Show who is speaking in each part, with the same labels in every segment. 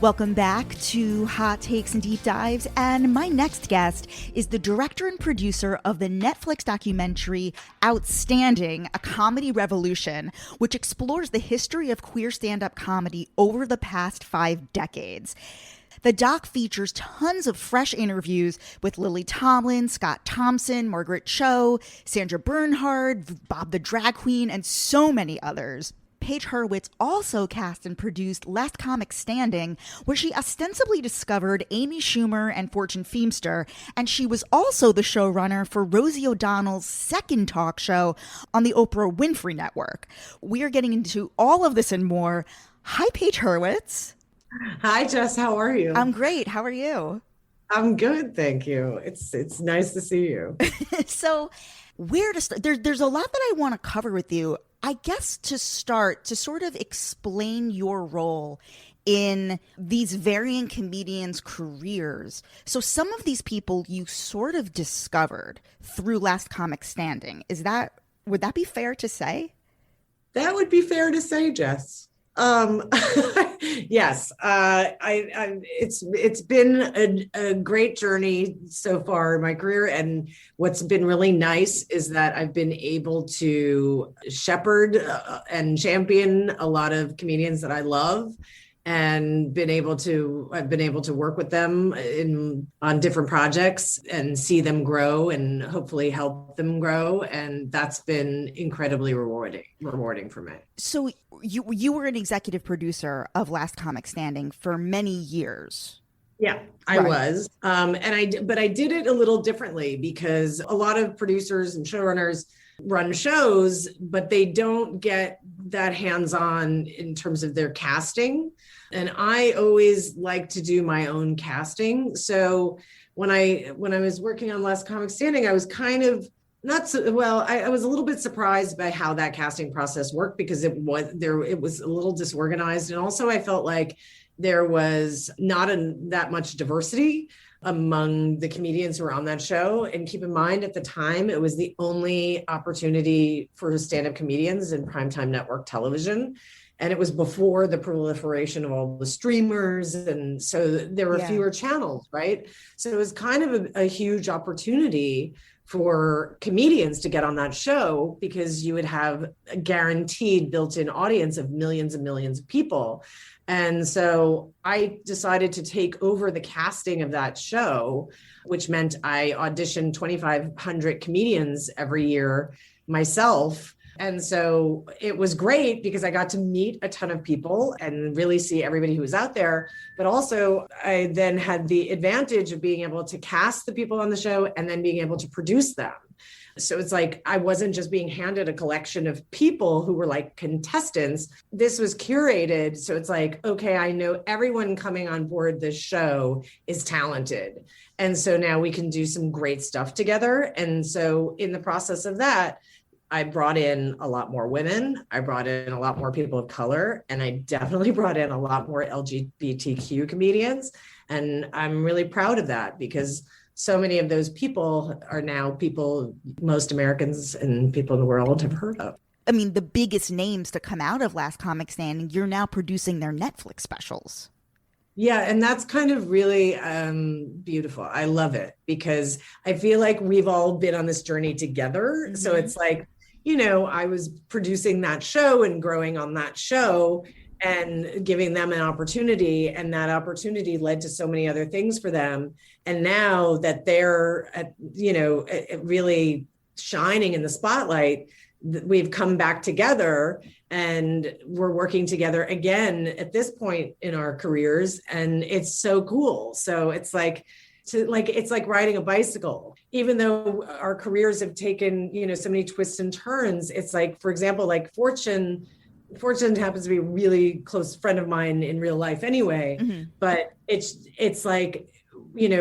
Speaker 1: Welcome back to Hot Takes and Deep Dives, and my next guest is the director and producer of the Netflix documentary Outstanding, A Comedy Revolution, which explores the history of queer stand-up comedy over the past 5 decades. The doc features tons of fresh interviews with Lily Tomlin, Scott Thompson, Margaret Cho, Sandra Bernhard, Bob the Drag Queen, and so many others. Paige Hurwitz also cast and produced Last Comic Standing, where she ostensibly discovered Amy Schumer and Fortune Feimster, and she was also the showrunner for Rosie O'Donnell's second talk show on the Oprah Winfrey Network. We are getting into all of this and more. Hi, Paige Hurwitz.
Speaker 2: Hi, Jess. How are you?
Speaker 1: I'm great. How are you?
Speaker 2: I'm good, thank you. It's nice to see you.
Speaker 1: So, where to start? There's a lot that I want to cover with you. I guess to start, to sort of explain your role in these varying comedians' careers. So some of these people you sort of discovered through Last Comic Standing. Would that be fair to say?
Speaker 2: That would be fair to say, Jess. Yes, it's been a great journey so far in my career, and what's been really nice is that I've been able to shepherd and champion a lot of comedians that I love, and I've been able to work with them on different projects and see them grow and hopefully help them grow, and that's been incredibly rewarding for me.
Speaker 1: So you were an executive producer of Last Comic Standing for many years.
Speaker 2: Yeah, I was. But I did it a little differently because a lot of producers and showrunners run shows, but they don't get that hands-on in terms of their casting. And I always like to do my own casting. So when I was working on Last Comic Standing, I was kind of I was a little bit surprised by how that casting process worked because it was a little disorganized. And also I felt like there was not that much diversity among the comedians who were on that show. And keep in mind, at the time, it was the only opportunity for stand-up comedians in primetime network television. And it was before the proliferation of all the streamers. And so there were fewer channels, right? So it was kind of a huge opportunity for comedians to get on that show because you would have a guaranteed built-in audience of millions and millions of people. And so I decided to take over the casting of that show, which meant I auditioned 2,500 comedians every year myself. And so it was great because I got to meet a ton of people and really see everybody who was out there. But also I then had the advantage of being able to cast the people on the show and then being able to produce them. So it's like I wasn't just being handed a collection of people who were like contestants. This was curated. So it's like, okay, I know everyone coming on board this show is talented. And so now we can do some great stuff together. And so in the process of that, I brought in a lot more women. I brought in a lot more people of color, and I definitely brought in a lot more LGBTQ comedians. And I'm really proud of that because so many of those people are now people most Americans and people in the world have heard of.
Speaker 1: I mean, the biggest names to come out of Last Comic Standing, you're now producing their Netflix specials.
Speaker 2: Yeah, and that's kind of really beautiful. I love it because I feel like we've all been on this journey together. Mm-hmm. So it's like, I was producing that show and growing on that show and giving them an opportunity. And that opportunity led to so many other things for them. And now that they're, really shining in the spotlight, we've come back together and we're working together again at this point in our careers. And it's so cool. So it's like riding a bicycle, even though our careers have taken, so many twists and turns. It's like, for example, like Fortune happens to be a really close friend of mine in real life anyway, mm-hmm. But it's like,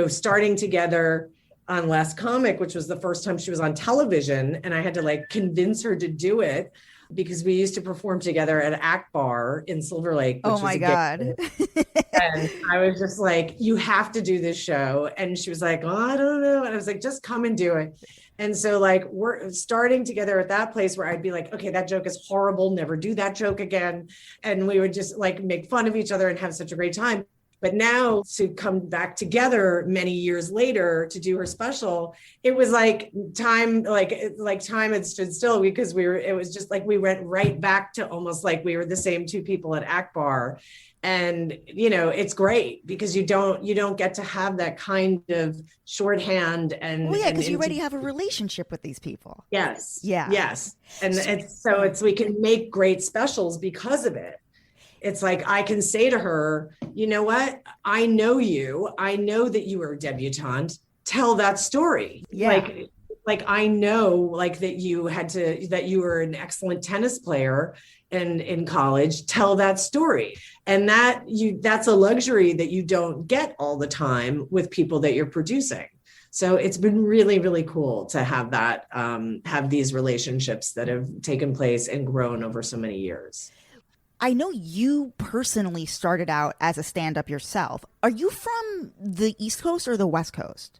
Speaker 2: starting together on Last Comic, which was the first time she was on television. And I had to like convince her to do it because we used to perform together at Act Bar in Silver Lake.
Speaker 1: Oh my God.
Speaker 2: And I was just like, you have to do this show. And she was like, oh, I don't know. And I was like, just come and do it. And so like, we're starting together at that place where I'd be like, okay, that joke is horrible. Never do that joke again. And we would just like make fun of each other and have such a great time. But now to come back together many years later to do her special, it was like time had stood still, because it was just like we went right back to almost like we were the same two people at ACBAR. And, it's great because you don't get to have that kind of shorthand and.
Speaker 1: Well, yeah, because you already have a relationship with these people.
Speaker 2: Yes.
Speaker 1: Yeah.
Speaker 2: Yes. And we can make great specials because of it. It's like, I can say to her, you know what? I know you. I know that you were a debutante. Tell that story.
Speaker 1: Yeah.
Speaker 2: Like I know, like that you were an excellent tennis player in college. Tell that story. And that's a luxury that you don't get all the time with people that you're producing. So it's been really, really cool to have that, have these relationships that have taken place and grown over so many years.
Speaker 1: I know you personally started out as a stand-up yourself. Are you from the East Coast or the West Coast?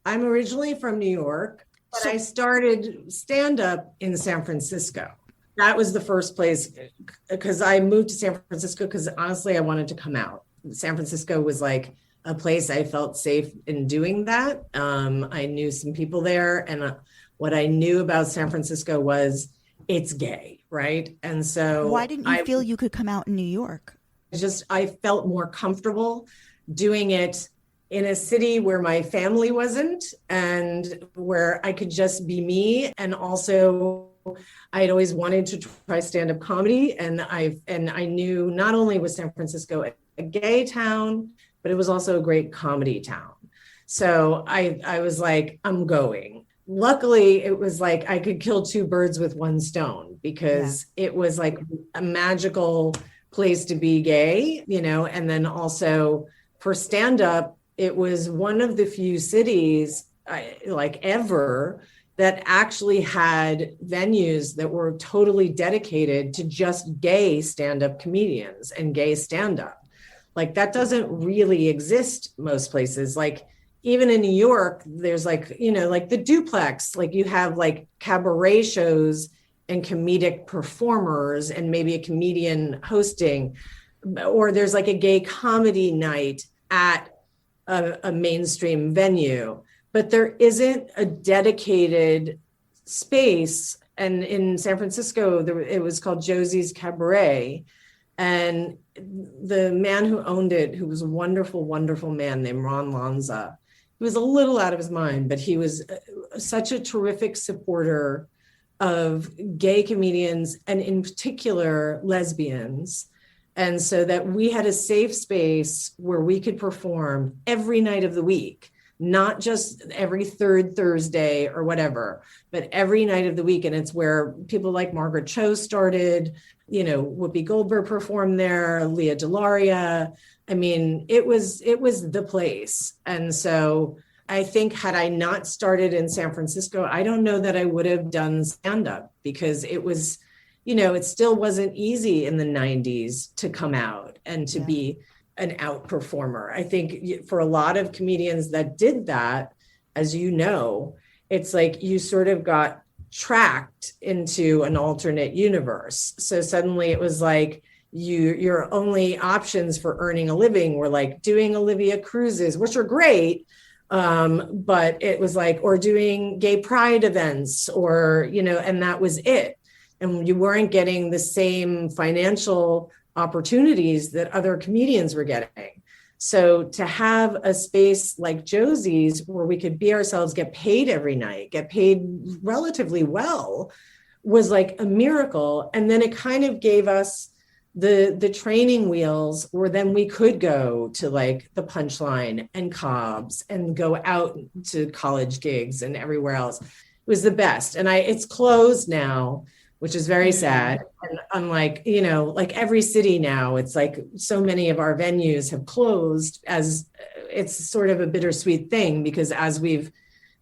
Speaker 2: I'm originally from New York, but I started stand-up in San Francisco. That was the first place, because I moved to San Francisco because honestly, I wanted to come out. San Francisco was like a place I felt safe in doing that. I knew some people there, and what I knew about San Francisco was it's gay, right? And so
Speaker 1: why didn't you feel you could come out in New York?
Speaker 2: I felt more comfortable doing it in a city where my family wasn't, and where I could just be me. And also I had always wanted to try stand-up comedy. And I knew not only was San Francisco a gay town, but it was also a great comedy town. So I was like, I'm going. Luckily, it was like I could kill two birds with one stone, because it was like a magical place to be gay, and then also for stand-up, it was one of the few cities ever that actually had venues that were totally dedicated to just gay stand-up comedians and gay stand-up. Like that doesn't really exist most places. Like even in New York, there's like the duplex, like you have like cabaret shows and comedic performers and maybe a comedian hosting, or there's like a gay comedy night at a mainstream venue, but there isn't a dedicated space. And in San Francisco, it was called Josie's Cabaret. And the man who owned it, who was a wonderful, wonderful man named Ron Lanza, he was a little out of his mind, but he was such a terrific supporter of gay comedians and in particular lesbians. And so that we had a safe space where we could perform every night of the week, not just every third Thursday or whatever, but every night of the week. And it's where people like Margaret Cho started, Whoopi Goldberg performed there, Leah DeLaria. I mean, it was the place. And so I think had I not started in San Francisco, I don't know that I would have done stand-up, because it was, it still wasn't easy in the 90s to come out and to be an out performer. I think for a lot of comedians that did that, as you know, it's like you sort of got tracked into an alternate universe. So suddenly it was like your only options for earning a living were like doing Olivia cruises, which are great. But it was like, or doing gay pride events, or, and that was it. And you weren't getting the same financial opportunities that other comedians were getting. So to have a space like Josie's where we could be ourselves, get paid every night, get paid relatively well, was like a miracle. And then it kind of gave us the training wheels where then we could go to like the Punchline and Cobb's and go out to college gigs and everywhere else. It was the best. And it's closed now, which is very sad. And unlike, like every city now, it's like so many of our venues have closed, as it's sort of a bittersweet thing, because as we've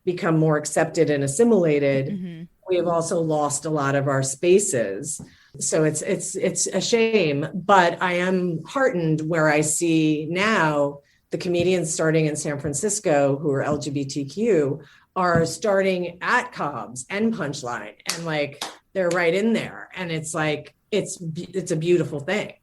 Speaker 2: become more accepted and assimilated, we have also lost a lot of our spaces. So it's a shame, but I am heartened where I see now the comedians starting in San Francisco who are LGBTQ are starting at Cobb's and Punchline, and like they're right in there, and it's like it's a beautiful thing.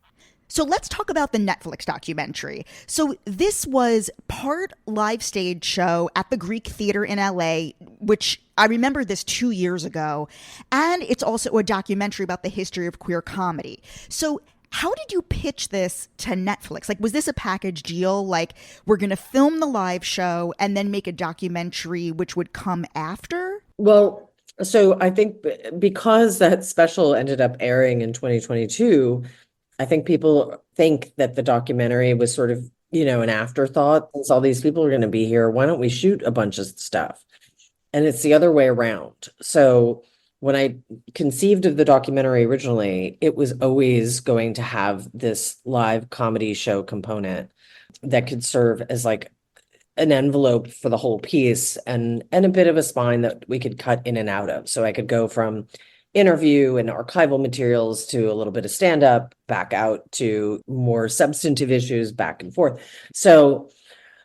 Speaker 1: So let's talk about the Netflix documentary. So this was part live stage show at the Greek Theater in LA, which I remember this 2 years ago. And it's also a documentary about the history of queer comedy. So how did you pitch this to Netflix? Like, was this a package deal? Like, we're going to film the live show and then make a documentary which would come after?
Speaker 3: Well, so I think because that special ended up airing in 2022, I think people think that the documentary was sort of, an afterthought. Since all these people are going to be here, why don't we shoot a bunch of stuff? And it's the other way around. So when I conceived of the documentary originally, it was always going to have this live comedy show component that could serve as like an envelope for the whole piece and a bit of a spine that we could cut in and out of. So I could go from interview and archival materials to a little bit of stand-up, back out to more substantive issues, back and forth. So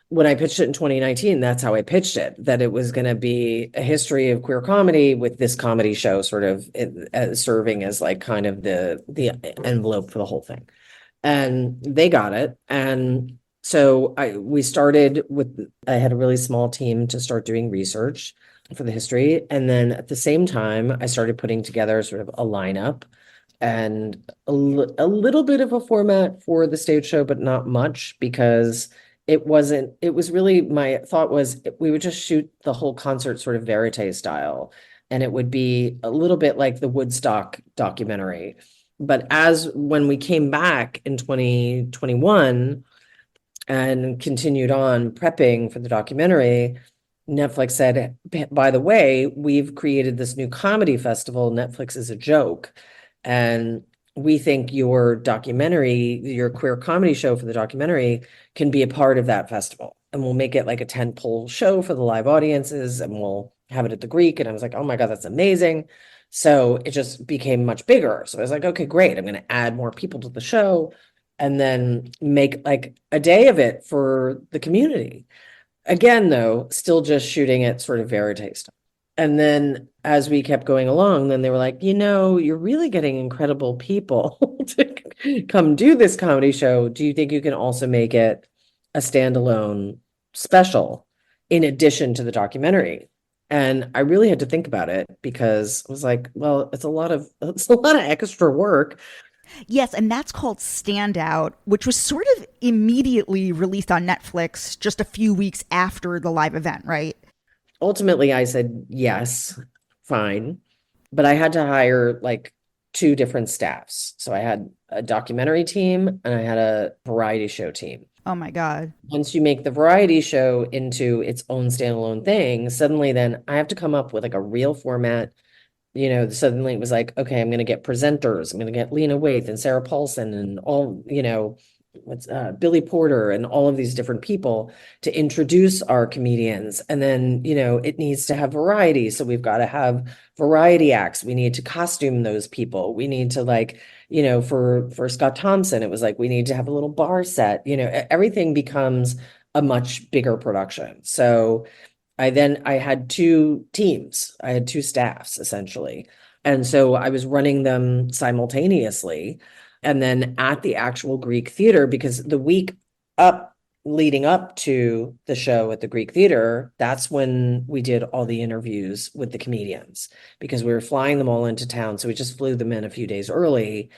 Speaker 3: when I pitched it in 2019, that's how I pitched it, that it was going to be a history of queer comedy with this comedy show sort of serving as like kind of the envelope for the whole thing. And they got it. And so we started with, I had a really small team to start doing research for the history. And then at the same time, I started putting together sort of a lineup and a little bit of a format for the stage show, but not much, because it was really, my thought was we would just shoot the whole concert sort of verite style. And it would be a little bit like the Woodstock documentary. But when we came back in 2021 and continued on prepping for the documentary, Netflix said, by the way, we've created this new comedy festival, Netflix is a Joke. And we think your documentary, your queer comedy show for the documentary can be a part of that festival. And we'll make it like a tentpole show for the live audiences and we'll have it at the Greek. And I was like, oh my God, that's amazing. So it just became much bigger. So I was like, okay, great. I'm going to add more people to the show and then make like a day of it for the community. Again, though, still just shooting it sort of verite style. And then as we kept going along, then they were like, you're really getting incredible people to come do this comedy show. Do you think you can also make it a standalone special in addition to the documentary? And I really had to think about it because I was like, well, it's a lot of extra work.
Speaker 1: Yes, and that's called Standout, which was sort of immediately released on Netflix just a few weeks after the live event, right?
Speaker 3: Ultimately, I said, yes, fine. But I had to hire like 2 different staffs. So I had a documentary team and I had a variety show team.
Speaker 1: Oh my God.
Speaker 3: Once you make the variety show into its own standalone thing, suddenly then I have to come up with like a real format. Suddenly it was like, okay, I'm going to get presenters. I'm going to get Lena Waithe and Sarah Paulson and all, Billy Porter and all of these different people to introduce our comedians. And then, it needs to have variety. So we've got to have variety acts. We need to costume those people. We need to for Scott Thompson, it was like, we need to have a little bar set, everything becomes a much bigger production. So I had 2 teams. I had 2 staffs essentially. And so I was running them simultaneously. And then at the actual Greek theater, because the week leading up to the show at the Greek theater, that's when we did all the interviews with the comedians because we were flying them all into town. So we just flew them in a few days early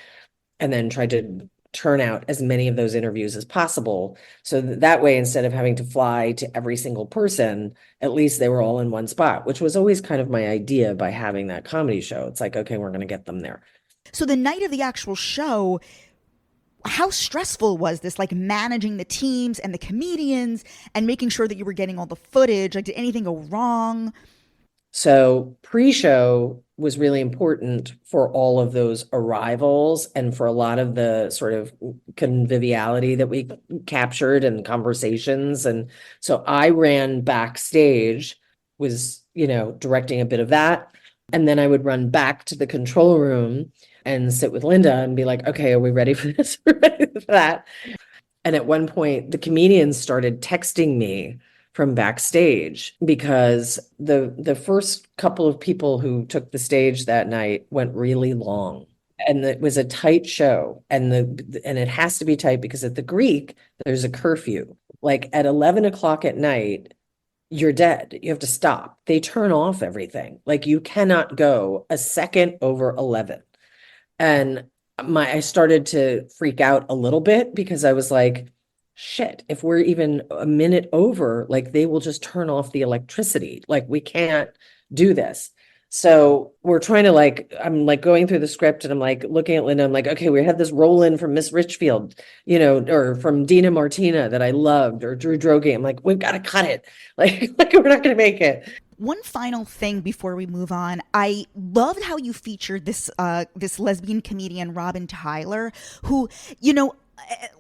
Speaker 3: and then tried to turn out as many of those interviews as possible. So that way, instead of having to fly to every single person, at least they were all in one spot, which was always kind of my idea by having that comedy show. It's like, okay, we're going to get them there.
Speaker 1: So the night of the actual show, how stressful was this, like managing the teams and the comedians and making sure that you were getting all the footage? Like, did anything go wrong?
Speaker 3: So pre-show was really important for all of those arrivals and for a lot of the sort of conviviality that we captured and conversations. And so I ran backstage, was, directing a bit of that. And then I would run back to the control room and sit with Linda and be like, okay, are we ready for this? We're ready for that. And at one point, the comedians started texting me from backstage because the first couple of people who took the stage that night went really long. And it was a tight show, and it has to be tight because at the Greek there's a curfew. Like at 11 o'clock at night, you're dead. You have to stop. They turn off everything. Like you cannot go a second over 11. And I started to freak out a little bit because I was like, shit, if we're even a minute over, like they will just turn off the electricity. Like we can't do this. So we're trying to I'm like going through the script and I'm like looking at Linda. I'm like, okay, we had this roll in from Miss Richfield, or from Dina Martina that I loved, or Drew Droege. I'm like, we've got to cut it. Like we're not going to make it.
Speaker 1: One final thing before we move on. I loved how you featured this lesbian comedian, Robin Tyler, who,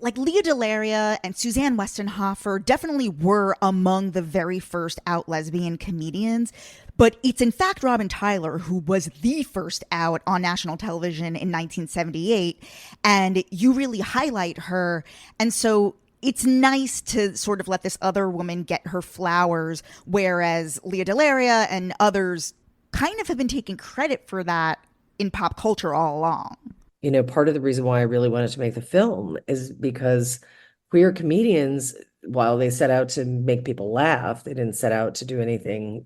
Speaker 1: like Leah Delaria and Suzanne Westenhofer definitely were among the very first out lesbian comedians. But it's in fact Robin Tyler who was the first out on national television in 1978. And you really highlight her. And so it's nice to sort of let this other woman get her flowers, whereas Leah Delaria and others kind of have been taking credit for that in pop culture all along.
Speaker 3: Part of the reason why I really wanted to make the film is because queer comedians, while they set out to make people laugh, they didn't set out to do anything,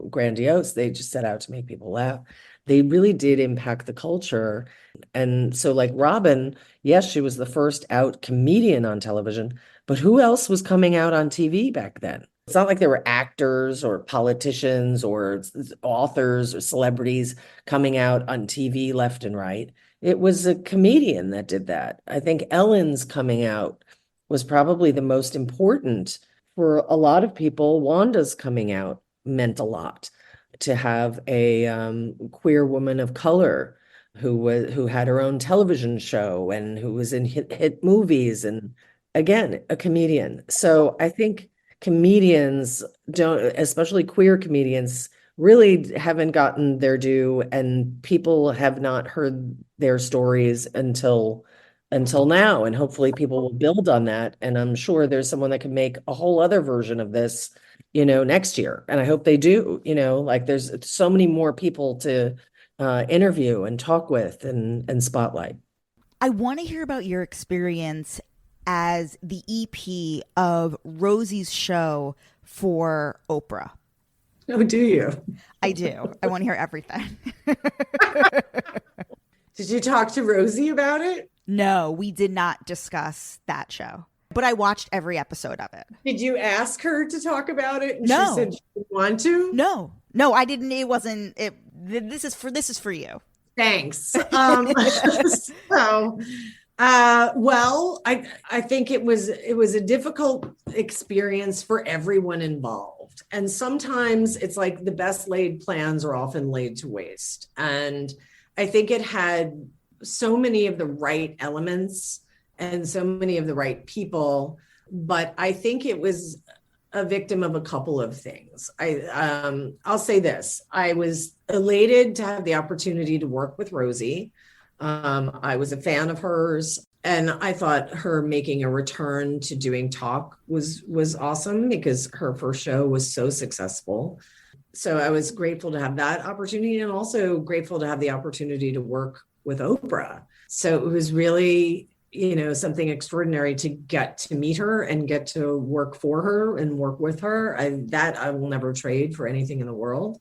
Speaker 3: grandiose. They just set out to make people laugh. They really did impact the culture. And so like Robin, yes, she was the first out comedian on television, but who else was coming out on TV back then? It's not like there were actors or politicians or authors or celebrities coming out on TV left and right. It was a comedian that did that. I think Ellen's coming out was probably the most important for a lot of people. Wanda's coming out meant a lot. To have a queer woman of color who had her own television show and who was in hit movies, and again, a comedian. So I think comedians don't, especially queer comedians, really haven't gotten their due, and people have not heard their stories until now. And hopefully people will build on that. And I'm sure there's someone that can make a whole other version of this, next year. And I hope they do, there's so many more people to interview and talk with and spotlight.
Speaker 1: I want to hear about your experience as the EP of Rosie's show for Oprah.
Speaker 2: Oh, do you?
Speaker 1: I do. I want to hear everything.
Speaker 2: Did you talk to Rosie about it?
Speaker 1: No, we did not discuss that show, but I watched every episode of it.
Speaker 2: Did you ask her to talk about it? And
Speaker 1: No.
Speaker 2: She said she didn't want to?
Speaker 1: No, I didn't. It wasn't. This is for you.
Speaker 2: Thanks. Well, I think it was a difficult experience for everyone involved. And sometimes it's like the best laid plans are often laid to waste. And I think it had so many of the right elements and so many of the right people, but I think it was a victim of a couple of things. I'll say this: I was elated to have the opportunity to work with Rosie. I was a fan of hers, and I thought her making a return to doing talk was awesome because her first show was so successful. So I was grateful to have that opportunity, and also grateful to have the opportunity to work with Oprah. So it was really, something extraordinary to get to meet her and get to work for her and work with her. I will never trade for anything in the world,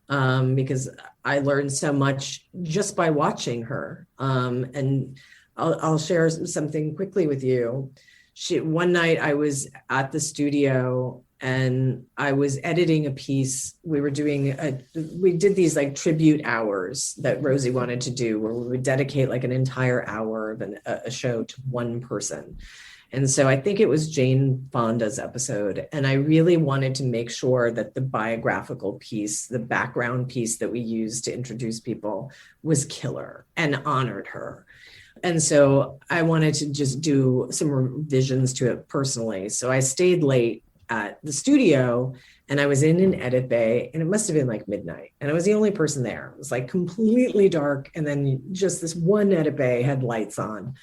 Speaker 2: because I learned so much just by watching her. And I'll share something quickly with you. One night I was at the studio and I was editing a piece. We did these like tribute hours that Rosie wanted to do, where we would dedicate like an entire hour of a show to one person. And so I think it was Jane Fonda's episode. And I really wanted to make sure that the biographical piece, the background piece that we used to introduce people, was killer and honored her. And so I wanted to just do some revisions to it personally. So I stayed late at the studio and I was in an edit bay, and it must have been like midnight. And I was the only person there. It was like completely dark. And then just this one edit bay had lights on.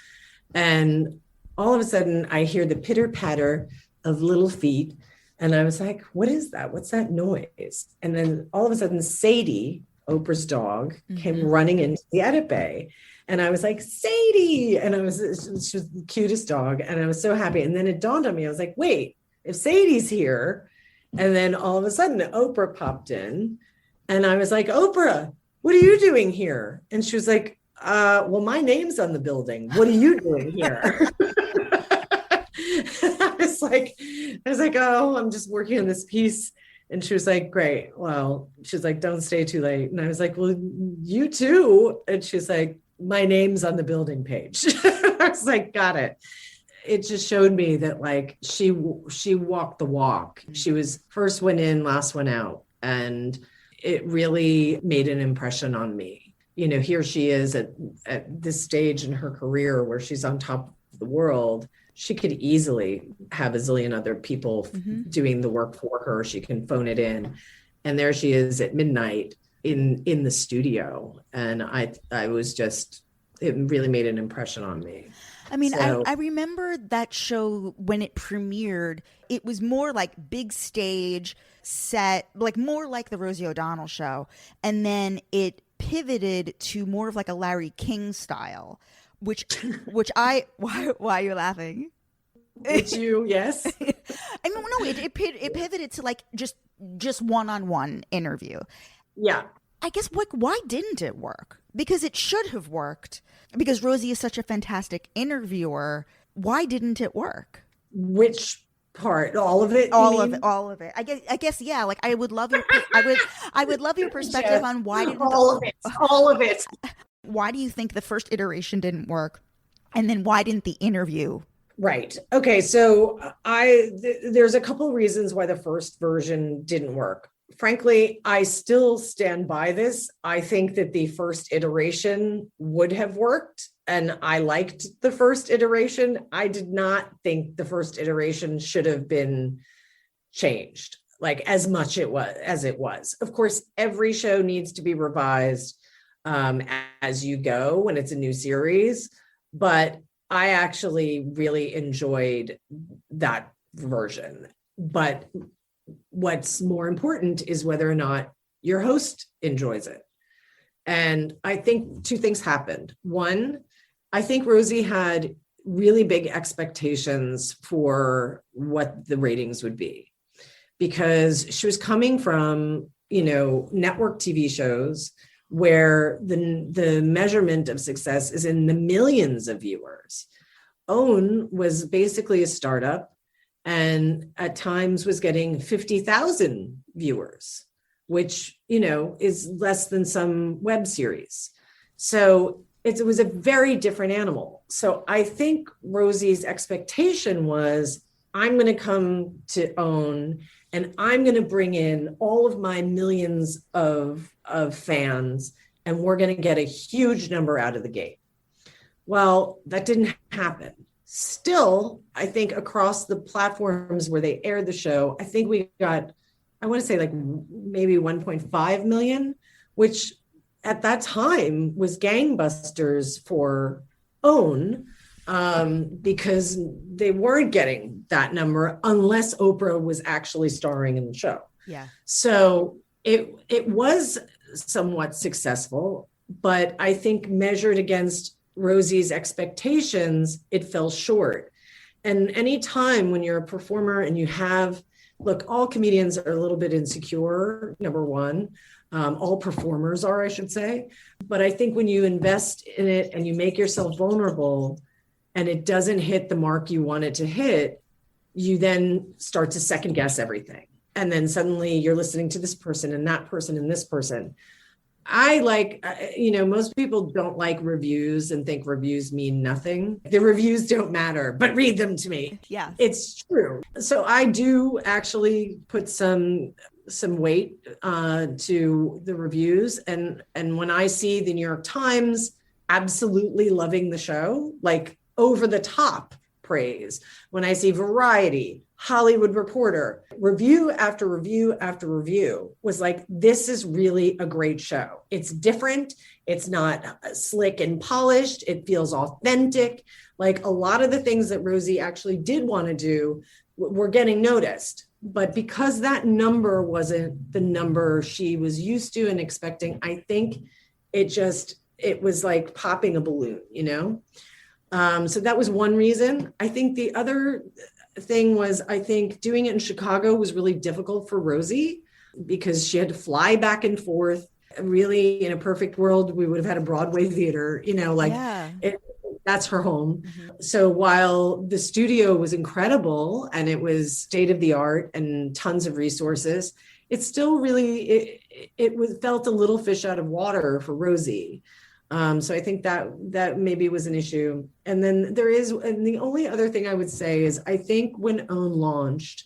Speaker 2: And all of a sudden I hear the pitter patter of little feet. And I was like, what is that? What's that noise? And then all of a sudden Sadie Oprah's dog, came running into the edit bay. And I was like, Sadie. And she was the cutest dog. And I was so happy. And then it dawned on me, I was like, wait, if Sadie's here. And then all of a sudden Oprah popped in and I was like, Oprah, what are you doing here? And she was like, well, my name's on the building. What are you doing here? I was like, oh, I'm just working on this piece. And she was like, great. Well, she's like, don't stay too late. And I was like, well, you too. And she's like, my name's on the building page. I was like, got it. It just showed me that like she walked the walk. She was first one in, last one out. And it really made an impression on me. You know, here she is at this stage in her career where she's on top of the world. She could easily have a zillion other people doing the work for her. She can phone it in. And there she is at midnight in the studio. And I was just, it really made an impression on me.
Speaker 1: I mean, so, I remember that show when it premiered, it was more like big stage set, like more like the Rosie O'Donnell show. And then it pivoted to more of like a Larry King style, which why are you laughing?
Speaker 2: It's you, yes.
Speaker 1: I mean, no, it pivoted to like just one-on-one interview.
Speaker 2: Yeah.
Speaker 1: I guess why didn't it work? Because it should have worked. Because Rosie is such a fantastic interviewer. Why didn't it work?
Speaker 2: Which part? All of it?
Speaker 1: All of it. I guess yeah. Like I would love your perspective
Speaker 2: Yes.
Speaker 1: on why didn't
Speaker 2: all of it.
Speaker 1: Why do you think the first iteration didn't work, and then why didn't the interview?
Speaker 2: Right. Okay. So there's a couple of reasons why the first version didn't work. Frankly, I still stand by this. I think that the first iteration would have worked, and I liked the first iteration. I did not think the first iteration should have been changed, like as much as it was. Of course, every show needs to be revised as you go when it's a new series, but I actually really enjoyed that version. But what's more important is whether or not your host enjoys it. And I think two things happened. One, I think Rosie had really big expectations for what the ratings would be, because she was coming from, network TV shows where the measurement of success is in the millions of viewers. OWN was basically a startup, and at times was getting 50,000 viewers, which, is less than some web series. So it was a very different animal. So I think Rosie's expectation was, I'm going to come to OWN and I'm going to bring in all of my millions of fans, and we're going to get a huge number out of the gate. Well, that didn't happen. Still, I think across the platforms where they aired the show, I think we got, I want to say like maybe 1.5 million, which at that time was gangbusters for OWN, because they weren't getting that number unless Oprah was actually starring in the show.
Speaker 1: Yeah.
Speaker 2: So it was somewhat successful, but I think measured against Rosie's expectations, it fell short. And any time when you're a performer and you look, all comedians are a little bit insecure, number one. All performers are, I should say. But I think when you invest in it and you make yourself vulnerable and it doesn't hit the mark you want it to hit, you then start to second guess everything. And then suddenly you're listening to this person and that person and this person. I most people don't like reviews and think reviews mean nothing. The reviews don't matter, but read them to me.
Speaker 1: Yeah,
Speaker 2: it's true. So I do actually put some weight to the reviews. And when I see the New York Times absolutely loving the show, like over the top praise, when I see Variety, Hollywood Reporter, review after review after review was like, this is really a great show. It's different. It's not slick and polished. It feels authentic. Like a lot of the things that Rosie actually did want to do, were getting noticed. But because that number wasn't the number she was used to and expecting, I think it was like popping a balloon, So that was one reason. I think the other thing was, I think doing it in Chicago was really difficult for Rosie because she had to fly back and forth. Really, in a perfect world, we would have had a Broadway theater, that's her home.
Speaker 1: Mm-hmm.
Speaker 2: So while the studio was incredible and it was state of the art and tons of resources, it still really, felt a little fish out of water for Rosie. So I think that maybe was an issue. And then and the only other thing I would say is, I think when OWN launched,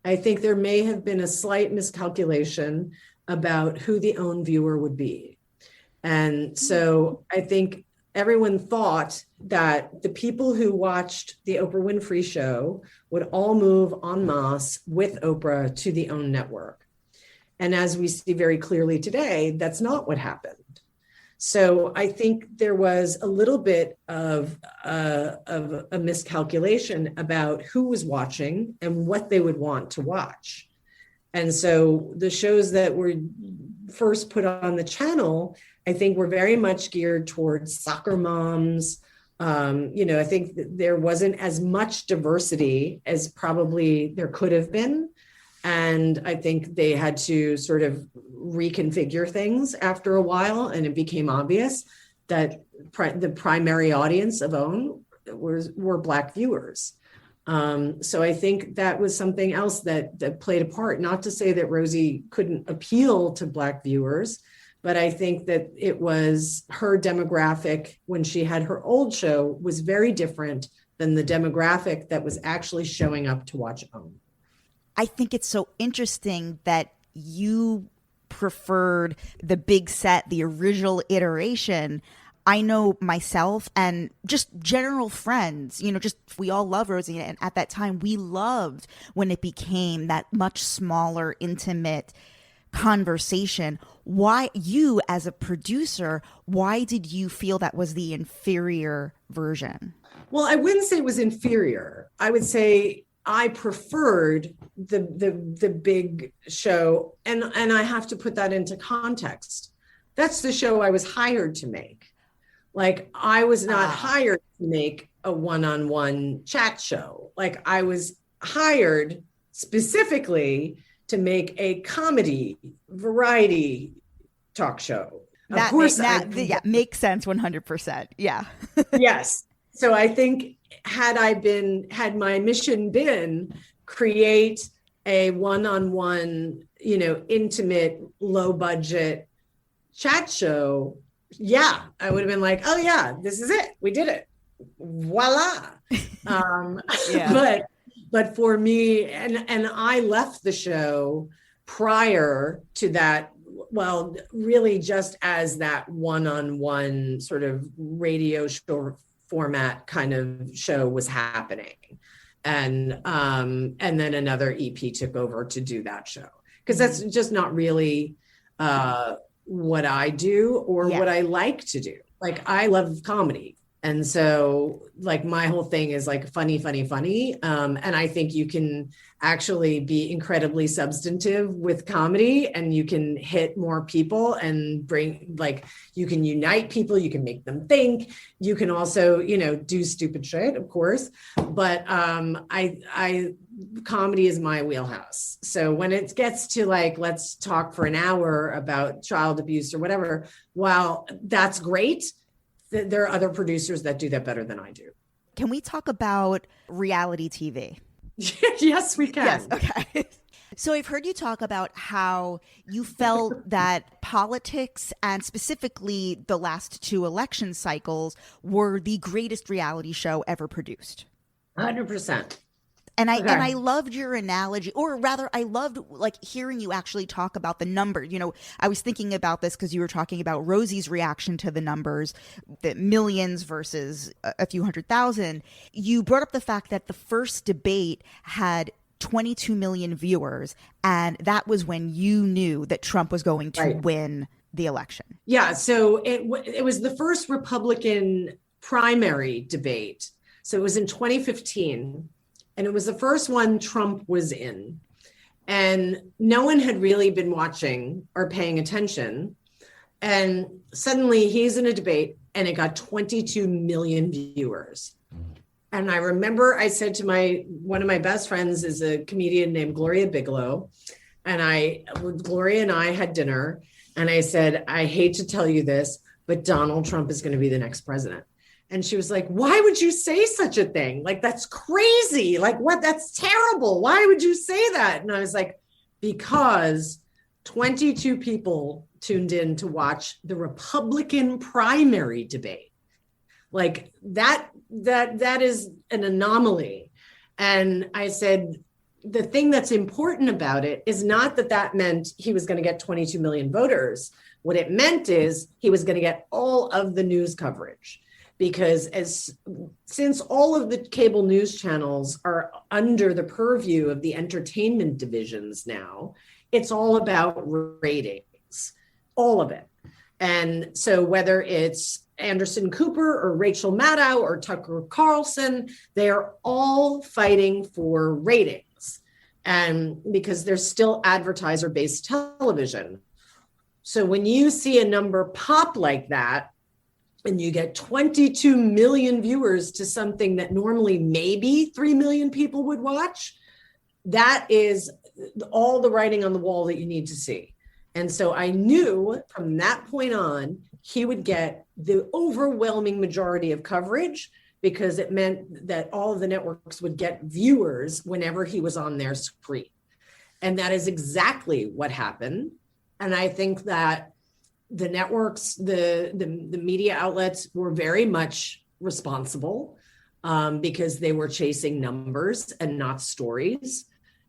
Speaker 2: I think there may have been a slight miscalculation about who the OWN viewer would be. And so I think everyone thought that the people who watched the Oprah Winfrey show would all move en masse with Oprah to the OWN network. And as we see very clearly today, that's not what happened. So I think there was a little bit of a miscalculation about who was watching and what they would want to watch. And so the shows that were first put on the channel, I think were very much geared towards soccer moms. I think there wasn't as much diversity as probably there could have been. And I think they had to sort of reconfigure things after a while. And it became obvious that the primary audience of OWN were Black viewers. So I think that was something else that played a part, not to say that Rosie couldn't appeal to Black viewers, but I think that it was her demographic when she had her old show was very different than the demographic that was actually showing up to watch OWN.
Speaker 1: I think it's so interesting that you preferred the big set, the original iteration. I know myself and just general friends, we all love Rosie. And at that time, we loved when it became that much smaller, intimate conversation. Why, you as a producer, why did you feel that was the inferior version?
Speaker 2: Well, I wouldn't say it was inferior. I would say I preferred the big show. And I have to put that into context. That's the show I was hired to make. Like, I was not hired to make a one-on-one chat show. Like, I was hired specifically to make a comedy variety talk show.
Speaker 1: Of course, makes sense 100%. Yeah.
Speaker 2: Yes. So I think had my mission been create a one-on-one, intimate, low budget chat show, yeah, I would have been like, oh yeah, this is it. We did it. Voila. But for me, and I left the show prior to that, well, really just as that one-on-one sort of radio show format kind of show was happening. And then another EP took over to do that show. Because that's just not really what I do or what I like to do. Like, I love comedy. And so, like, my whole thing is like funny. And I think you can actually be incredibly substantive with comedy, and you can hit more people and you can unite people, you can make them think, you can also, do stupid shit, of course. But comedy is my wheelhouse. So when it gets to like, let's talk for an hour about child abuse or whatever, while that's great, there are other producers that do that better than I do.
Speaker 1: Can we talk about reality TV?
Speaker 2: Yes, we can.
Speaker 1: Yes, okay. So I've heard you talk about how you felt that politics, and specifically the last two election cycles, were the greatest reality show ever produced.
Speaker 2: 100%.
Speaker 1: And I loved your analogy, or rather, I loved like hearing you actually talk about the number. I was thinking about this because you were talking about Rosie's reaction to the numbers, the millions versus a few 100,000. You brought up the fact that the first debate had 22 million viewers, and that was when you knew that Trump was going to win the election.
Speaker 2: Yeah, so it was the first Republican primary debate. So it was in 2015. And it was the first one Trump was in. And no one had really been watching or paying attention. And suddenly he's in a debate and it got 22 million viewers. And I remember I said to one of my best friends is a comedian named Gloria Bigelow. And Gloria and I had dinner and I said, I hate to tell you this, but Donald Trump is going to be the next president. And she was like, why would you say such a thing? Like, that's crazy. Like, what? That's terrible. Why would you say that? And I was like, because 22 people tuned in to watch the Republican primary debate. Like that is an anomaly. And I said, the thing that's important about it is not that meant he was going to get 22 million voters. What it meant is he was going to get all of the news coverage. Because since all of the cable news channels are under the purview of the entertainment divisions now, it's all about ratings, all of it. And so whether it's Anderson Cooper or Rachel Maddow or Tucker Carlson, they are all fighting for ratings, and because there's still advertiser-based television. So when you see a number pop like that, and you get 22 million viewers to something that normally maybe 3 million people would watch, that is all the writing on the wall that you need to see. And so I knew from that point on, he would get the overwhelming majority of coverage because it meant that all of the networks would get viewers whenever he was on their screen. And that is exactly what happened. And I think that the networks, the media outlets were very much responsible because they were chasing numbers and not stories.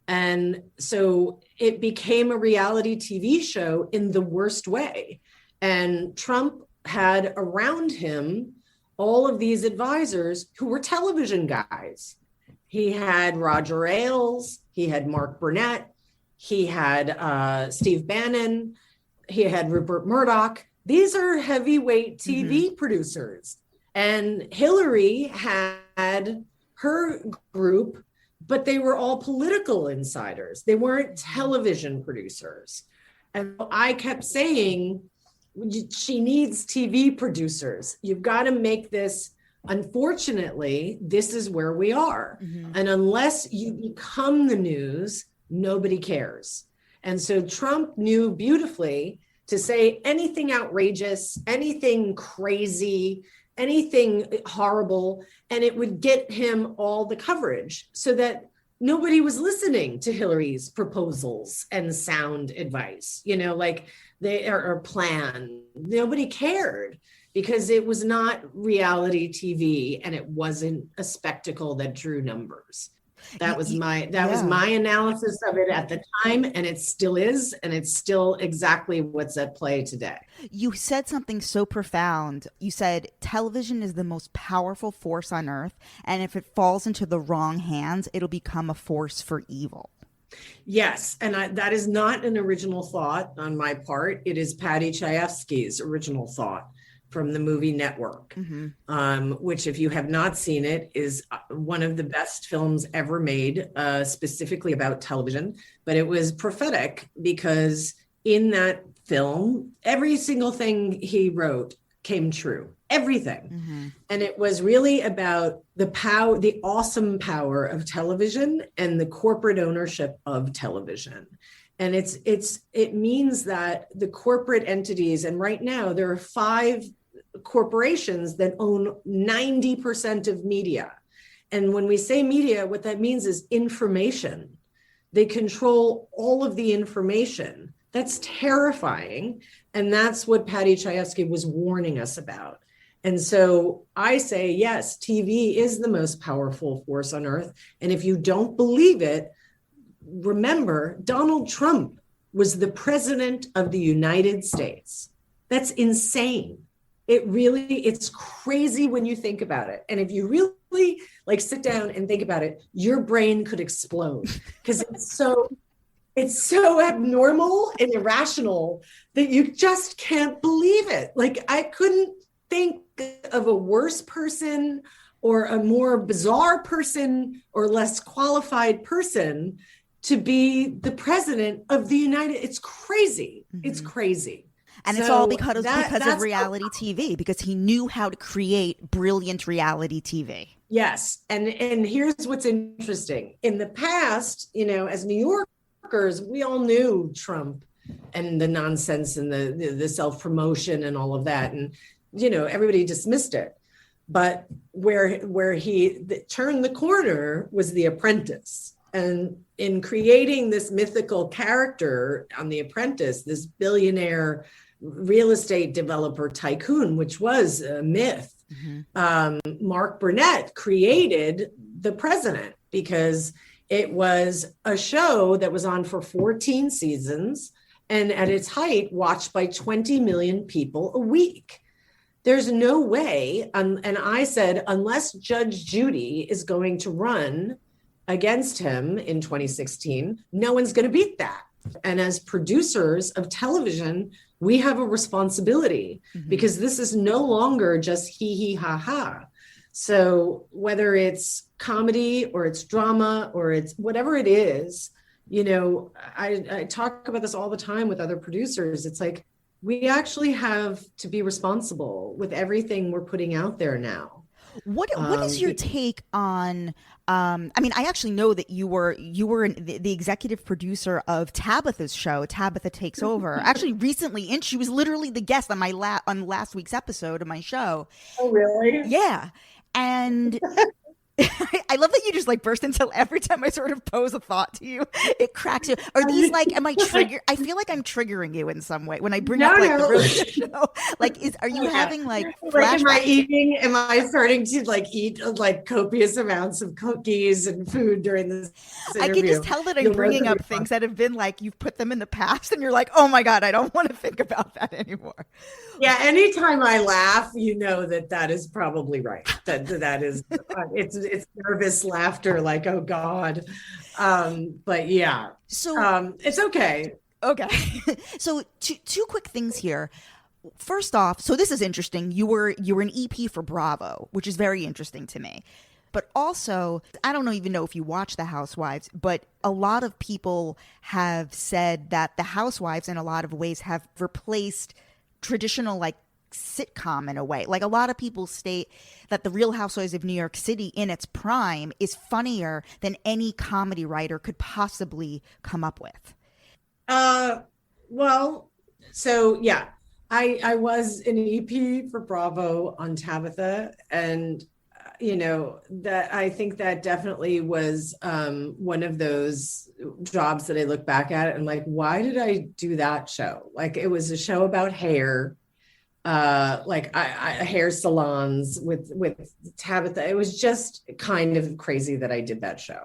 Speaker 2: And so it became a reality TV show in the worst way. And Trump had around him all of these advisors who were television guys. He had Roger Ailes, he had Mark Burnett, he had Steve Bannon, he had Rupert Murdoch. These are heavyweight TV producers. And Hillary had her group, but they were all political insiders. They weren't television producers. And I kept saying, she needs TV producers. You've got to make this. Unfortunately, this is where we are. And unless you become the news, nobody cares. And so Trump knew beautifully to say anything outrageous, anything crazy, anything horrible, and it would get him all the coverage so that nobody was listening to Hillary's proposals and sound advice, like they are plan. Nobody cared because it was not reality TV and it wasn't a spectacle that drew numbers. That was my analysis of it at the time, and it still is, and it's still exactly what's at play today.
Speaker 1: You said something so profound. You said television is the most powerful force on earth, and if it falls into the wrong hands, it'll become a force for evil.
Speaker 2: Yes, and that is not an original thought on my part. It is Paddy Chayefsky's original thought from the movie Network, which, if you have not seen it, is one of the best films ever made, specifically about television. But it was prophetic because in that film, every single thing he wrote came true, everything. And it was really about the power, the awesome power of television and the corporate ownership of television. And it means that the corporate entities, and right now there are 5 corporations that own 90% of media. And when we say media, what that means is information. They control all of the information. That's terrifying. And that's what Paddy Chayefsky was warning us about. And so I say, yes, TV is the most powerful force on earth. And if you don't believe it, remember, Donald Trump was the president of the United States. That's insane. It's crazy when you think about it. And if you really sit down and think about it, your brain could explode because it's so abnormal and irrational that you just can't believe it. I couldn't think of a worse person or a more bizarre person or less qualified person to be the president of the it's crazy. It's crazy.
Speaker 1: And it's all because of reality TV, because he knew how to create brilliant reality TV.
Speaker 2: Yes. And here's what's interesting. In the past, as New Yorkers, we all knew Trump and the nonsense and the self-promotion and all of that. And, everybody dismissed it. But where he turned the corner was The Apprentice. And in creating this mythical character on The Apprentice, this billionaire real estate developer tycoon, which was a myth, Mark Burnett created The President because it was a show that was on for 14 seasons and at its height watched by 20 million people a week. There's no way, and I said, unless Judge Judy is going to run against him in 2016, no one's going to beat that. And as producers of television, we have a responsibility because this is no longer just hee ha ha. So whether it's comedy or it's drama or it's whatever it is, I talk about this all the time with other producers. It's like, we actually have to be responsible with everything we're putting out there now.
Speaker 1: What is your take on? I actually know that you were the executive producer of Tabitha's show, Tabatha Takes Over. Actually, recently, and she was literally the guest on on last week's episode of my show.
Speaker 2: Oh, really?
Speaker 1: Yeah, and. I love that you just burst into every time I sort of pose a thought to you, it cracks you. Are these am I trigger? I feel like I'm triggering you in some way when I bring up the Rosie show. Are you having flashbacks?
Speaker 2: Am I starting to eat copious amounts of cookies and food during this interview?
Speaker 1: I can just tell that I'm bringing up things that have been you've put them in the past and you're like, oh my God, I don't want to think about that anymore.
Speaker 2: Yeah, anytime I laugh, that is probably right. That is it's nervous laughter, oh God. But yeah, so it's okay.
Speaker 1: Okay. So two quick things here. First off, so this is interesting. You were an EP for Bravo, which is very interesting to me. But also, I don't even know if you watch The Housewives, but a lot of people have said that The Housewives in a lot of ways have replaced traditional sitcom in a way. A lot of people state that The Real Housewives of New York City in its prime is funnier than any comedy writer could possibly come up with.
Speaker 2: Well, so yeah, I was an EP for Bravo on Tabitha, and that I think that definitely was one of those jobs that I look back at and why did I do that show? It was a show about hair. Hair salons with Tabitha. It was just kind of crazy that I did that show,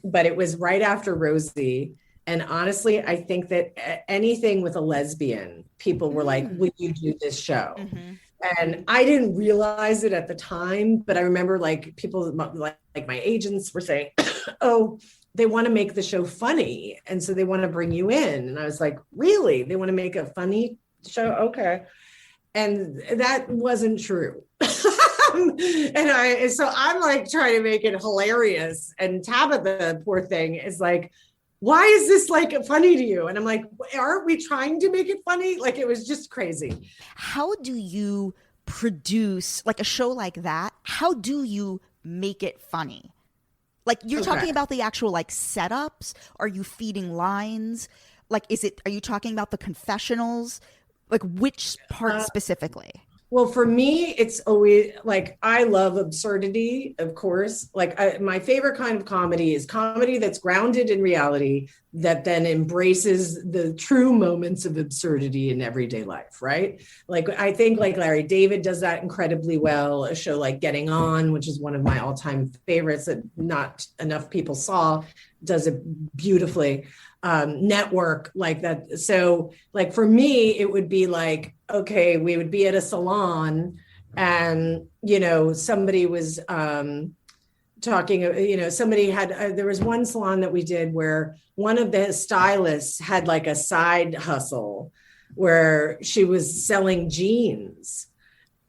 Speaker 2: but it was right after Rosie. And honestly, I think that anything with a lesbian, people were like, will you do this show? And I didn't realize it at the time, but I remember people like my agents were saying, oh, they want to make the show funny. And so they want to bring you in. And I was like, really? They want to make a funny show? Okay. And that wasn't true. So I'm trying to make it hilarious. And Tabitha, poor thing, is why is this funny to you? And I'm like, aren't we trying to make it funny? It was just crazy.
Speaker 1: How do you produce a show like that? How do you make it funny? You're talking about the actual setups? Are you feeding lines? Are you talking about the confessionals? Which part specifically?
Speaker 2: Well, for me, it's always I love absurdity, of course. My favorite kind of comedy is comedy that's grounded in reality that then embraces the true moments of absurdity in everyday life, right? I think Larry David does that incredibly well. A show like Getting On, which is one of my all-time favorites that not enough people saw, does it beautifully. Network like that. So for me, it would be okay, we would be at a salon and, somebody was talking, somebody had, there was one salon that we did where one of the stylists had a side hustle where she was selling jeans.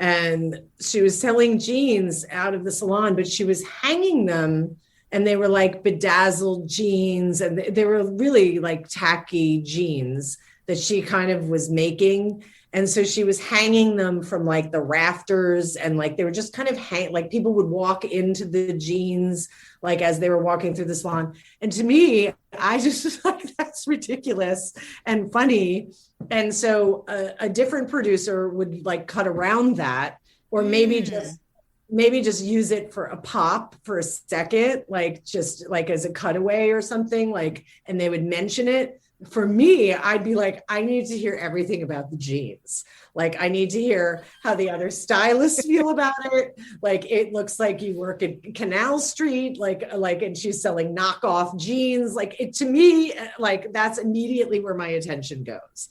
Speaker 2: and she was selling jeans out of the salon, but she was hanging them, and they were like bedazzled jeans, and they were really like tacky jeans that she kind of was making. And so she was hanging them from like the rafters, and like they were just kind of like people would walk into the jeans like as they were walking through the salon. And to me, I just was like, that's ridiculous and funny. And so a different producer would like cut around that, or maybe just use it for a pop for a second, like just like as a cutaway or something, like, and they would mention it. For me, I'd be like, I need to hear everything about the jeans. Like, I need to hear how the other stylists feel about it. Like, it looks like you work at Canal Street, like, and she's selling knockoff jeans. Like, it, to me, like, that's immediately where my attention goes.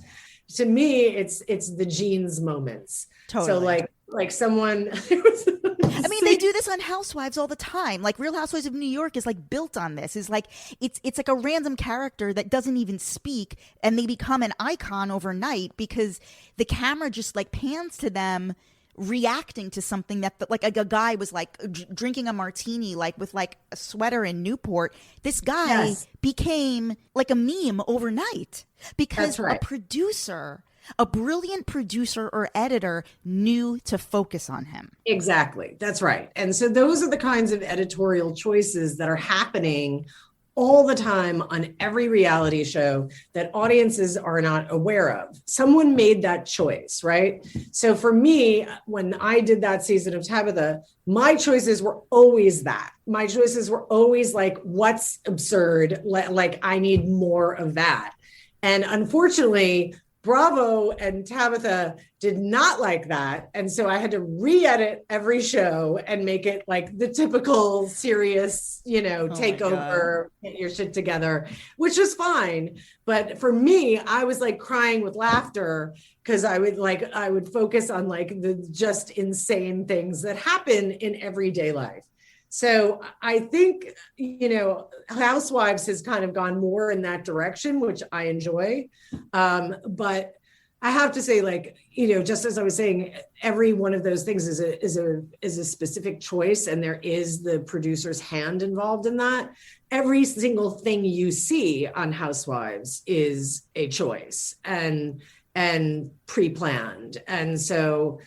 Speaker 2: To me, it's the jeans moments.
Speaker 1: Totally.
Speaker 2: So like someone,
Speaker 1: I mean, they do this on Housewives all the time. Like Real Housewives of New York is like built on this. Is like it's like a random character that doesn't even speak, and they become an icon overnight because the camera just like pans to them reacting to something that like a guy was like drinking a martini like with like a sweater in Newport. This guy became like a meme overnight because a producer, a brilliant producer or editor, knew to focus on him.
Speaker 2: Exactly. That's right. And so those are the kinds of editorial choices that are happening all the time on every reality show that audiences are not aware of. Someone made that choice, right? So for me, when I did that season of Tabitha, my choices were always that. My choices were always like, what's absurd? Like, I need more of that. And unfortunately, Bravo and Tabitha did not like that. And so I had to re-edit every show and make it like the typical serious, takeover, get your shit together, which was fine. But for me, I was like crying with laughter because I would focus on like the just insane things that happen in everyday life. So I think, Housewives has kind of gone more in that direction, which I enjoy. But I have to say, like, just as I was saying, every one of those things is a specific choice, and there is the producer's hand involved in that. Every single thing you see on Housewives is a choice and pre-planned. And so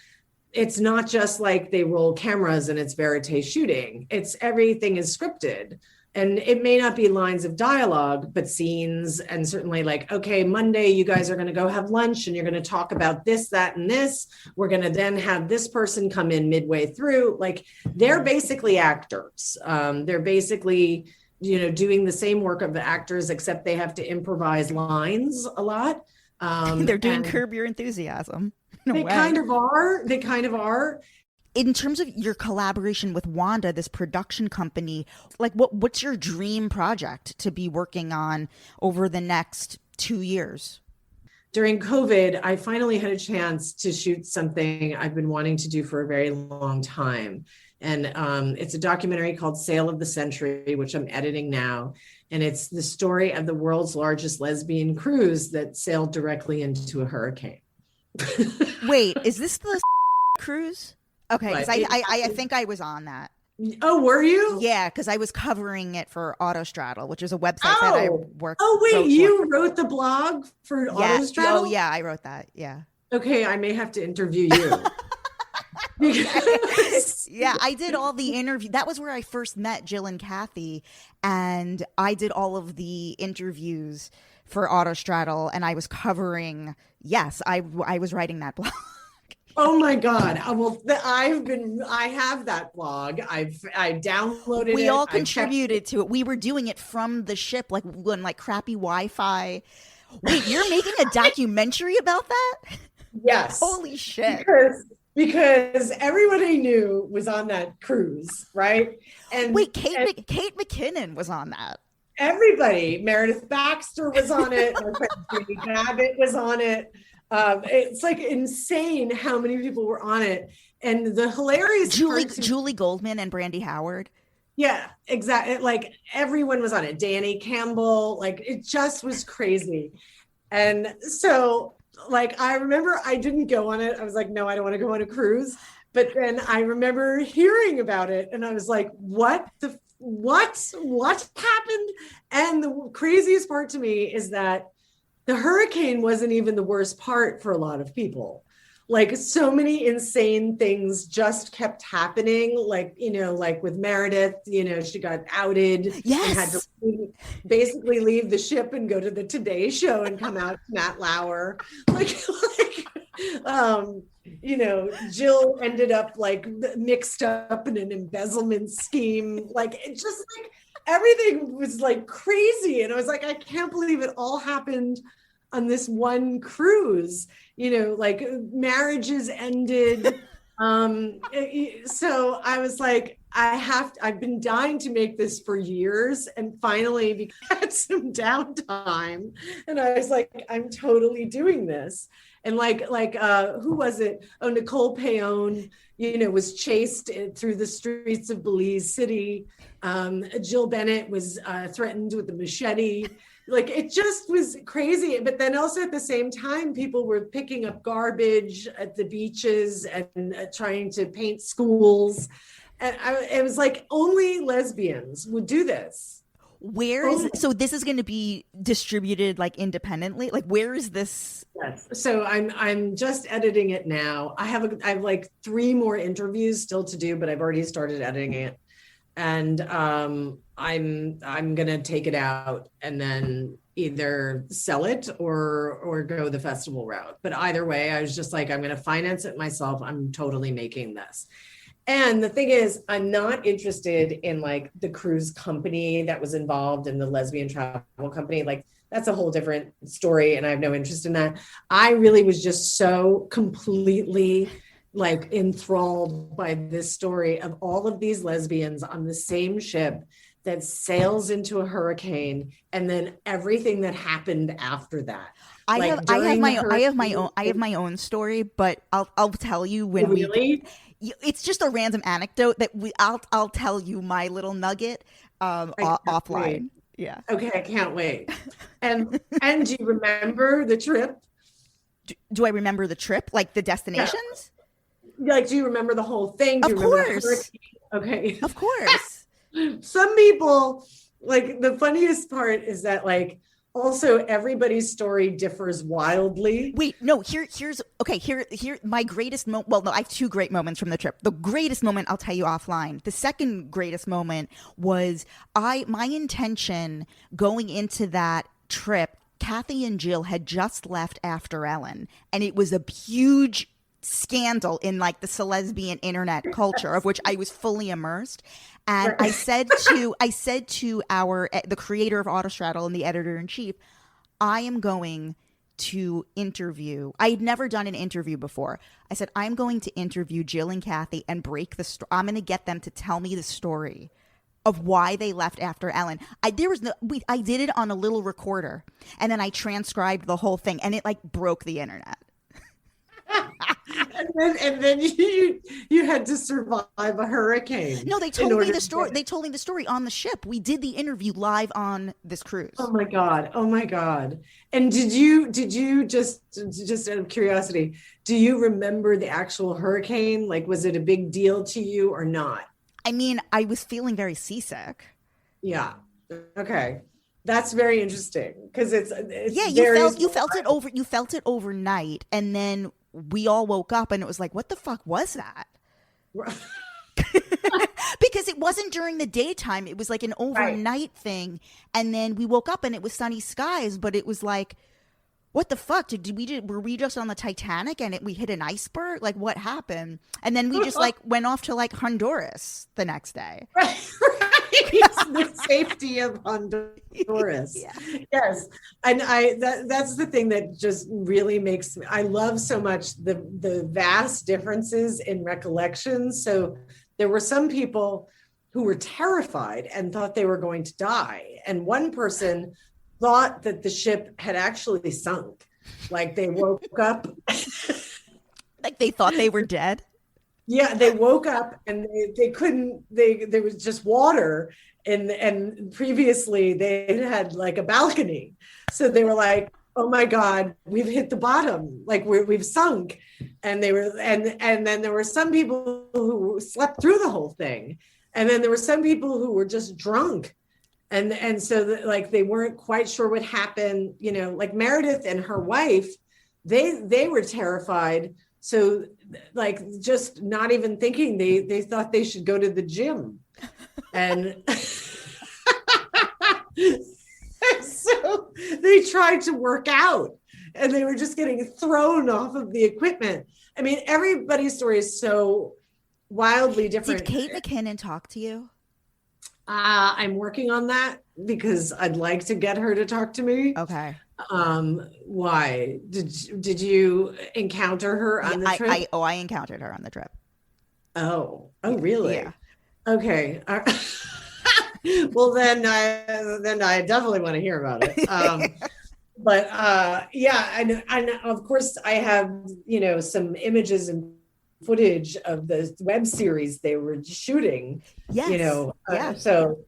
Speaker 2: it's not just like they roll cameras and it's verite shooting. It's everything is scripted. And it may not be lines of dialogue, but scenes, and certainly like, okay, Monday, you guys are going to go have lunch and you're going to talk about this, that, and this. We're going to then have this person come in midway through. Like, they're basically actors. They're basically, doing the same work of the actors, except they have to improvise lines a lot.
Speaker 1: They're doing Curb Your Enthusiasm.
Speaker 2: They kind of are.
Speaker 1: In terms of your collaboration with Wanda, this production company, like what's your dream project to be working on over the next 2 years?
Speaker 2: During COVID, I finally had a chance to shoot something I've been wanting to do for a very long time. And it's a documentary called Sale of the Century, which I'm editing now. And it's the story of the world's largest lesbian cruise that sailed directly into a hurricane.
Speaker 1: Wait, is this the cruise? Okay, because I think I was on that.
Speaker 2: Oh, were you?
Speaker 1: Yeah, because I was covering it for Autostraddle, which is a website that I worked.
Speaker 2: Oh, wait, you wrote the blog for Autostraddle?
Speaker 1: Oh, yeah, I wrote that. Yeah.
Speaker 2: Okay, I may have to interview you.
Speaker 1: Yeah, I did all the interview. That was where I first met Jill and Kathy, and I did all of the interviews for Autostraddle, and I was covering. Yes, I was writing that blog.
Speaker 2: Oh my God. Well, I have that blog. I downloaded it.
Speaker 1: We all contributed to it. We were doing it from the ship, like when like crappy Wi-Fi. Wait, you're making a documentary about that?
Speaker 2: Yes.
Speaker 1: Holy shit.
Speaker 2: Because everyone I knew was on that cruise, right? And
Speaker 1: wait, Kate McKinnon was on that.
Speaker 2: Everybody. Meredith Baxter was on it. My friend Julie Babbitt was on it. It's like insane how many people were on it. And the hilarious
Speaker 1: Julie Goldman and Brandy Howard.
Speaker 2: Yeah, exactly. Like everyone was on it. Danny Campbell, like it just was crazy. And so Like, I remember I didn't go on it. I was like, no, I don't want to go on a cruise. But then I remember hearing about it and I was like, what happened? And the craziest part to me is that the hurricane wasn't even the worst part for a lot of people. Like, so many insane things just kept happening. Like, like with Meredith, she got outed.
Speaker 1: Yes.
Speaker 2: And had to basically leave the ship and go to the Today Show and come out to Matt Lauer. Jill ended up like mixed up in an embezzlement scheme. Like, it just like everything was like crazy. And I was like, I can't believe it all happened on this one cruise. Like marriages ended. So I was like, I've been dying to make this for years, and finally we had some downtime and I was like, I'm totally doing this. And who was it? Oh, Nicole Paone, was chased through the streets of Belize City. Jill Bennett was threatened with a machete. Like, it just was crazy. But then also at the same time, people were picking up garbage at the beaches and trying to paint schools. And it was like, only lesbians would do this.
Speaker 1: So this is going to be distributed like independently? Like, where is this?
Speaker 2: Yes. So I'm just editing it now. I have like 3 more interviews still to do, but I've already started editing it. And I'm gonna take it out and then either sell it or go the festival route. But either way, I was just like, I'm gonna finance it myself. I'm totally making this. And the thing is, I'm not interested in like the cruise company that was involved in the lesbian travel company. Like, that's a whole different story, and I have no interest in that. I really was just so completely like enthralled by this story of all of these lesbians on the same ship that sails into a hurricane, and then everything that happened after that.
Speaker 1: I have my own story, but I'll tell you when it's just a random anecdote that I'll tell you my little nugget offline.
Speaker 2: Wait.
Speaker 1: Yeah.
Speaker 2: Okay, I can't wait. And do you remember the trip?
Speaker 1: Do I remember the trip? Like the destinations?
Speaker 2: Yeah. Like, do you remember the whole thing?
Speaker 1: Of course.
Speaker 2: Okay.
Speaker 1: Of course.
Speaker 2: Some people, like, the funniest part is that, like, also everybody's story differs wildly.
Speaker 1: Wait, no, here my greatest moment. Well, no, I have 2 great moments from the trip. The greatest moment I'll tell you offline. The second greatest moment was my intention going into that trip. Kathy and Jill had just left After Ellen, and it was a huge scandal in like the celesbian internet culture of which I was fully immersed. And I said to the creator of Autostraddle and the editor-in-chief, I am going to interview. I had never done an interview before. I said, I'm going to interview Jill and Kathy and break the story. I'm going to get them to tell me the story of why they left After Ellen. I did it on a little recorder, and then I transcribed the whole thing, and it like broke the internet.
Speaker 2: and then you had to survive a hurricane.
Speaker 1: No, they told me the story. They told me the story on the ship. We did the interview live on this cruise.
Speaker 2: Oh my god! And did you just out of curiosity, do you remember the actual hurricane? Like, was it a big deal to you or not?
Speaker 1: I mean, I was feeling very seasick.
Speaker 2: Yeah. Okay. That's very interesting because it's
Speaker 1: yeah. You felt it overnight, and then we all woke up and it was like, what the fuck was that? Because it wasn't during the daytime. It was like an overnight thing. And then we woke up and it was sunny skies, but it was like, what the fuck? Were we just on the Titanic and we hit an iceberg? Like, what happened? And then we just like went off to like Honduras the next day.
Speaker 2: Right. The safety of Honduras.
Speaker 1: Yeah.
Speaker 2: Yes. And that's the thing that just really makes me, I love so much the vast differences in recollections. So there were some people who were terrified and thought they were going to die. And one person thought that the ship had actually sunk. Like, they woke up.
Speaker 1: Like they thought they were dead.
Speaker 2: Yeah, they woke up and they couldn't, there was just water, and previously they had like a balcony. So they were like, oh my God, we've hit the bottom. Like we've sunk. And then there were some people who slept through the whole thing. And then there were some people who were just drunk. And so like they weren't quite sure what happened, like Meredith and her wife, they were terrified. So like just not even thinking, they thought they should go to the gym. And so they tried to work out and they were just getting thrown off of the equipment. I mean, everybody's story is so wildly different.
Speaker 1: Did Kate McKinnon talk to you?
Speaker 2: I'm working on that because I'd like to get her to talk to me.
Speaker 1: Okay.
Speaker 2: Why? Did you encounter her on the trip?
Speaker 1: I encountered her on the trip.
Speaker 2: Oh, really?
Speaker 1: Yeah.
Speaker 2: Okay. Well, then I definitely want to hear about it. But yeah, and of course I have, some images and footage of the web series they were shooting, so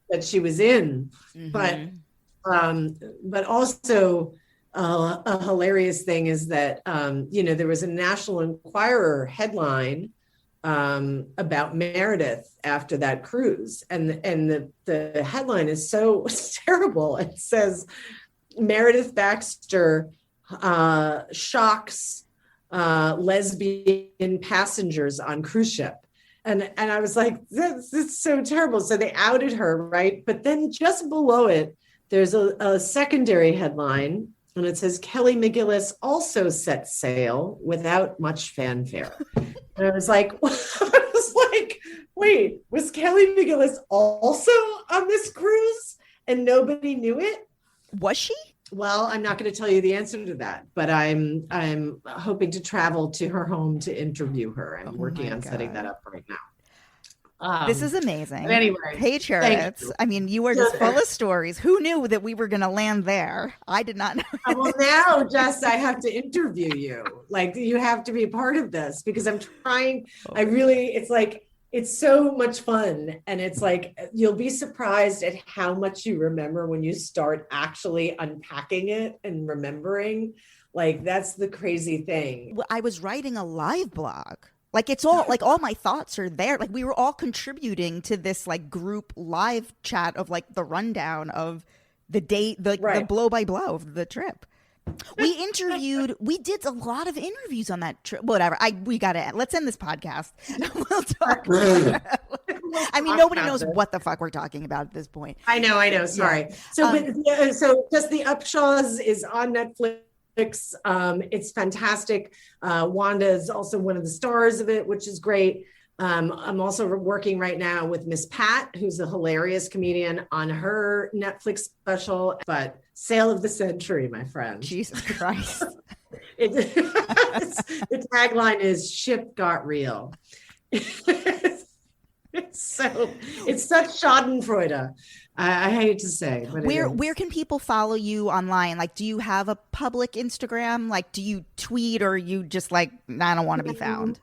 Speaker 2: that she was in. But also a hilarious thing is that, there was a National Enquirer headline about Meredith after that cruise. And the headline is so terrible. It says, Meredith Baxter shocks lesbian passengers on cruise ship. And I was like, that's so terrible. So they outed her, right? But then just below it, there's a secondary headline, and it says, Kelly McGillis also set sail without much fanfare. And I was like, wait, was Kelly McGillis also on this cruise and nobody knew it?
Speaker 1: Was she?
Speaker 2: Well, I'm not going to tell you the answer to that, but I'm hoping to travel to her home to interview her. I'm working on setting that up right now.
Speaker 1: This is amazing.
Speaker 2: But anyway,
Speaker 1: PAGE HURWITZ. I mean, you are just full of stories. Who knew that we were going to land there? I did not know.
Speaker 2: Well, now, Jess, I have to interview you. Like, you have to be a part of this because I'm trying. It's so much fun. And it's like, you'll be surprised at how much you remember when you start actually unpacking it and remembering. Like, that's the crazy thing.
Speaker 1: I was writing a live blog. Like, it's all, like, all my thoughts are there. Like, we were all contributing to this, like, group live chat of, like, the rundown of the day, the blow by blow of the trip. We did a lot of interviews on that trip. Whatever. Let's end this podcast. We'll talk. I mean, nobody knows what the fuck we're talking about at this point.
Speaker 2: I know. Sorry. Yeah. So just The Upshaws is on Netflix. It's fantastic. Wanda is also one of the stars of it, which is great. I'm also working right now with Miss Pat, who's a hilarious comedian, on her Netflix special. But sale of the century, my friend.
Speaker 1: Jesus Christ.
Speaker 2: The tagline is "Ship got real." It's such Schadenfreude. I hate to say, but
Speaker 1: where can people follow you online? Like, do you have a public Instagram? Like, do you tweet, or you just like, I don't want to be found?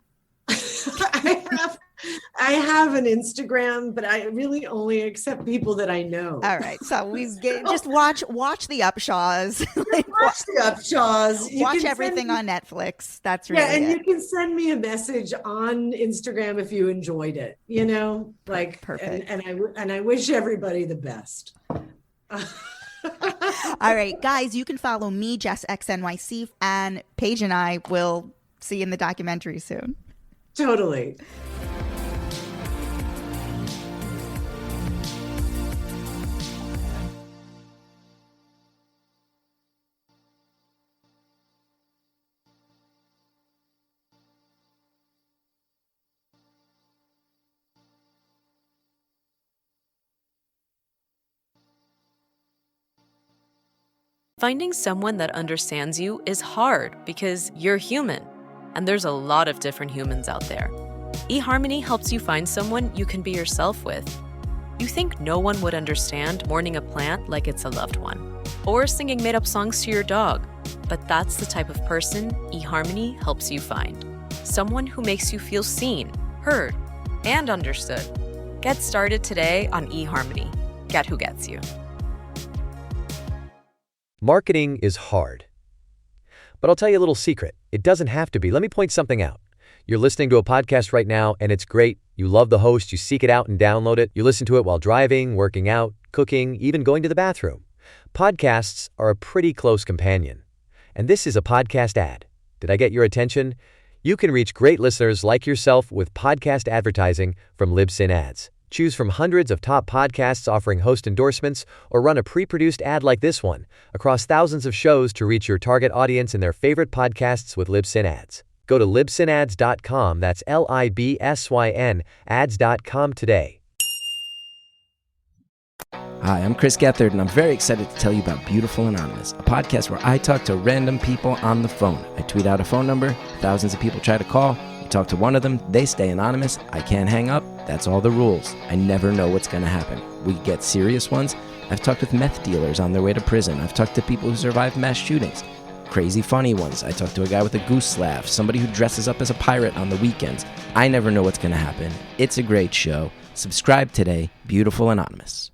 Speaker 2: I have an Instagram, but I really only accept people that I know.
Speaker 1: All right, so just watch The Upshaws.
Speaker 2: Watch The Upshaws.
Speaker 1: Watch everything on Netflix. That's really
Speaker 2: and you can send me a message on Instagram if you enjoyed it.
Speaker 1: Perfect.
Speaker 2: And I wish everybody the best.
Speaker 1: All right, guys, you can follow me, Jess XNYC, and Paige and I will see you in the documentary soon.
Speaker 2: Totally.
Speaker 4: Finding someone that understands you is hard because you're human, and there's a lot of different humans out there. eHarmony helps you find someone you can be yourself with. You think no one would understand mourning a plant like it's a loved one, or singing made-up songs to your dog, but that's the type of person eHarmony helps you find. Someone who makes you feel seen, heard, and understood. Get started today on eHarmony. Get who gets you.
Speaker 5: Marketing is hard. But I'll tell you a little secret. It doesn't have to be. Let me point something out. You're listening to a podcast right now, and it's great. You love the host. You seek it out and download it. You listen to it while driving, working out, cooking, even going to the bathroom. Podcasts are a pretty close companion. And this is a podcast ad. Did I get your attention? You can reach great listeners like yourself with podcast advertising from Libsyn Ads. Choose from hundreds of top podcasts offering host endorsements, or run a pre-produced ad like this one across thousands of shows to reach your target audience and their favorite podcasts with Libsyn Ads. Go to libsynads.com, that's LIBSYN, ads.com today.
Speaker 6: Hi, I'm Chris Gethard, and I'm very excited to tell you about Beautiful Anonymous, a podcast where I talk to random people on the phone. I tweet out a phone number, thousands of people try to call. You talk to one of them, they stay anonymous, I can't hang up, that's all the rules. I never know what's going to happen. We get serious ones. I've talked with meth dealers on their way to prison. I've talked to people who survived mass shootings. Crazy funny ones. I talked to a guy with a goose laugh, somebody who dresses up as a pirate on the weekends. I never know what's going to happen. It's a great show. Subscribe today, Beautiful Anonymous.